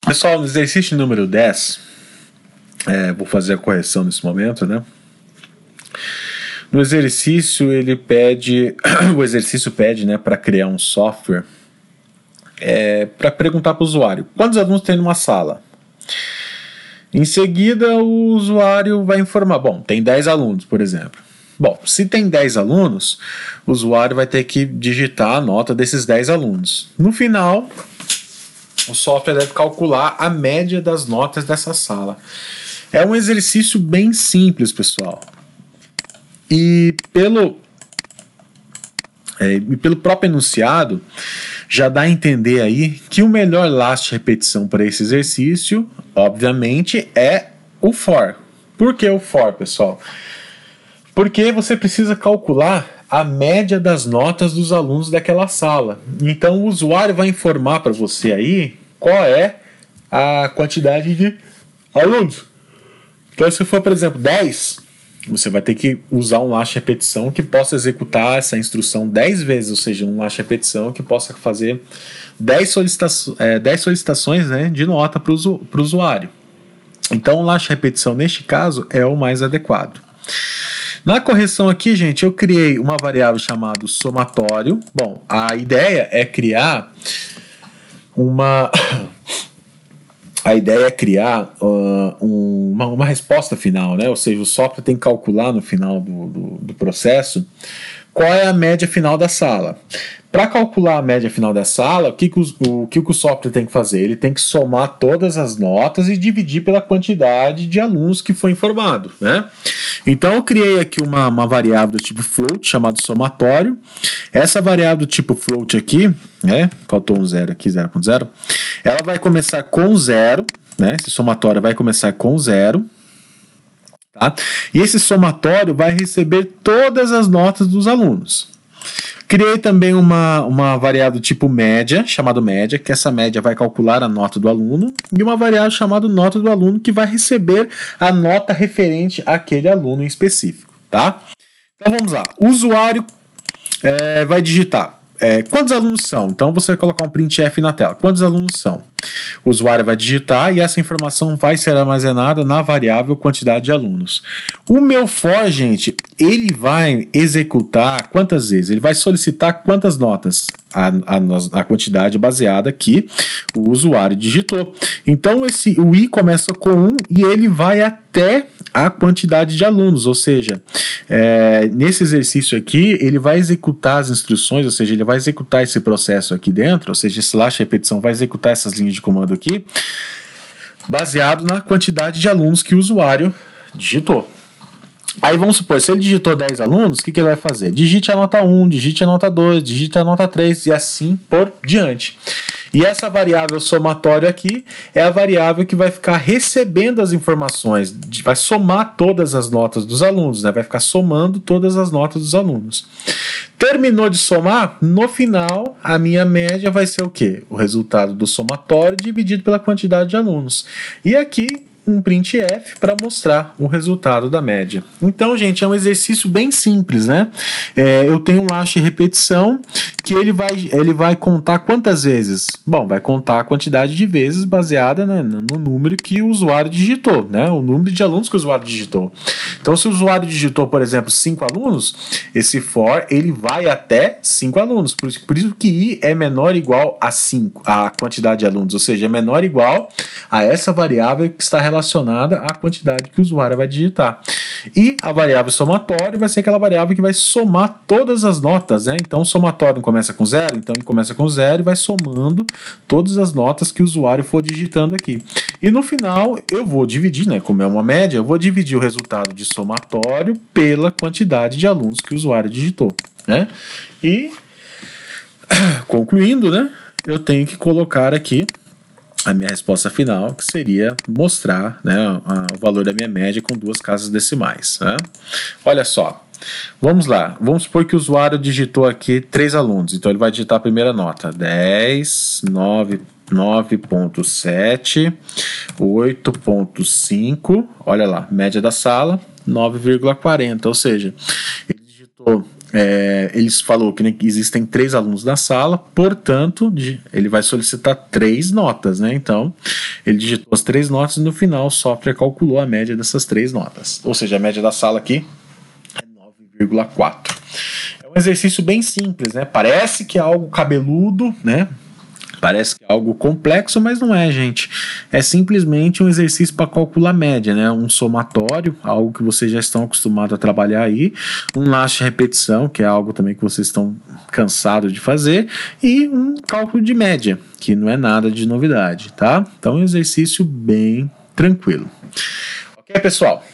Pessoal, no exercício número 10, vou fazer a correção nesse momento, né? No exercício, ele pede, o exercício pede, né, para criar um software, para perguntar para o usuário quantos alunos tem numa sala. Em seguida, o usuário vai informar, bom, tem 10 alunos, por exemplo. Bom, se tem 10 alunos, o usuário vai ter que digitar a nota desses 10 alunos. No final, o software deve calcular a média das notas dessa sala. É um exercício bem simples, pessoal. E pelo próprio enunciado, já dá a entender aí que o melhor laço de repetição para esse exercício, obviamente, é o for. Por que o for, pessoal? Porque você precisa calcular a média das notas dos alunos daquela sala. Então o usuário vai informar para você aí qual é a quantidade de alunos. Então se for, por exemplo, 10, você vai ter que usar um laço de repetição que possa executar essa instrução 10 vezes, ou seja, um laço de repetição que possa fazer 10 solicitações, né, de nota para o usuário. Então o laço de repetição neste caso é o mais adequado. Na correção aqui, gente, eu criei uma variável chamada somatório. Bom, a ideia é criar uma resposta final, né? Ou seja, o software tem que calcular no final do processo qual é a média final da sala. Para calcular a média final da sala, o que o software tem que fazer? Ele tem que somar todas as notas e dividir pela quantidade de alunos que foi informado, né? Então eu criei aqui uma variável do tipo float, chamada somatório. Essa variável do tipo float aqui, né? Faltou um zero aqui, 0.0. Ela vai começar com 0, né? Esse somatório vai começar com 0. Tá? E esse somatório vai receber todas as notas dos alunos. Criei também uma variável tipo média, chamada média, que essa média vai calcular a nota do aluno, e uma variável chamada nota do aluno, que vai receber a nota referente àquele aluno em específico. Tá? Então vamos lá. O usuário vai digitar quantos alunos são. Então você vai colocar um printf na tela. Quantos alunos são? O usuário vai digitar e essa informação vai ser armazenada na variável quantidade de alunos. O meu for, gente, ele vai executar quantas vezes? Ele vai solicitar quantas notas? A quantidade baseada que o usuário digitou. Então o i começa com 1 e ele vai até a quantidade de alunos, ou seja, nesse exercício aqui, ele vai executar as instruções, ou seja, ele vai executar esse processo aqui dentro, ou seja, esse slash repetição vai executar essas linhas de comando aqui, baseado na quantidade de alunos que o usuário digitou. Aí vamos supor, se ele digitou 10 alunos, o que ele vai fazer? Digite a nota 1, digite a nota 2, digite a nota 3 e assim por diante. E essa variável somatório aqui é a variável que vai ficar recebendo as informações, vai somar todas as notas dos alunos, né? Vai ficar somando todas as notas dos alunos. Terminou de somar, no final a minha média vai ser o quê? O resultado do somatório dividido pela quantidade de alunos. E aqui um printf para mostrar o resultado da média. Então, gente, é um exercício bem simples, né? Eu tenho um laço de repetição que ele vai contar quantas vezes? Bom, vai contar a quantidade de vezes baseada, né, no número que o usuário digitou, né? O número de alunos que o usuário digitou. Então, se o usuário digitou, por exemplo, 5 alunos, esse for ele vai até 5 alunos. Por isso que i é menor ou igual a 5, a quantidade de alunos, ou seja, é menor ou igual a essa variável que está relacionada à quantidade que o usuário vai digitar. E a variável somatório vai ser aquela variável que vai somar todas as notas, né? Então o somatório começa com 0, então ele começa com 0 e vai somando todas as notas que o usuário for digitando aqui. E no final eu vou dividir, né? Como é uma média, eu vou dividir o resultado de somatório pela quantidade de alunos que o usuário digitou, né? E concluindo, né? Eu tenho que colocar aqui a minha resposta final, que seria mostrar, né, o valor da minha média com 2 casas decimais, né? Olha só, vamos lá, vamos supor que o usuário digitou aqui 3 alunos, então ele vai digitar a primeira nota, 10, 9.7, 8.5, olha lá, média da sala, 9,40, ou seja, ele digitou ele falou que existem 3 alunos na sala, portanto, ele vai solicitar 3 notas, né? Então, Ele digitou as 3 notas e no final o software calculou a média dessas 3 notas. Ou seja, a média da sala aqui é 9,4. É um exercício bem simples, né? Parece que é algo cabeludo, né? Parece que é algo complexo, mas não é, gente. É simplesmente um exercício para calcular média, né? Um somatório, algo que vocês já estão acostumados a trabalhar aí. Um laço de repetição, que é algo também que vocês estão cansados de fazer. E um cálculo de média, que não é nada de novidade, tá? Então é um exercício bem tranquilo. Ok, pessoal?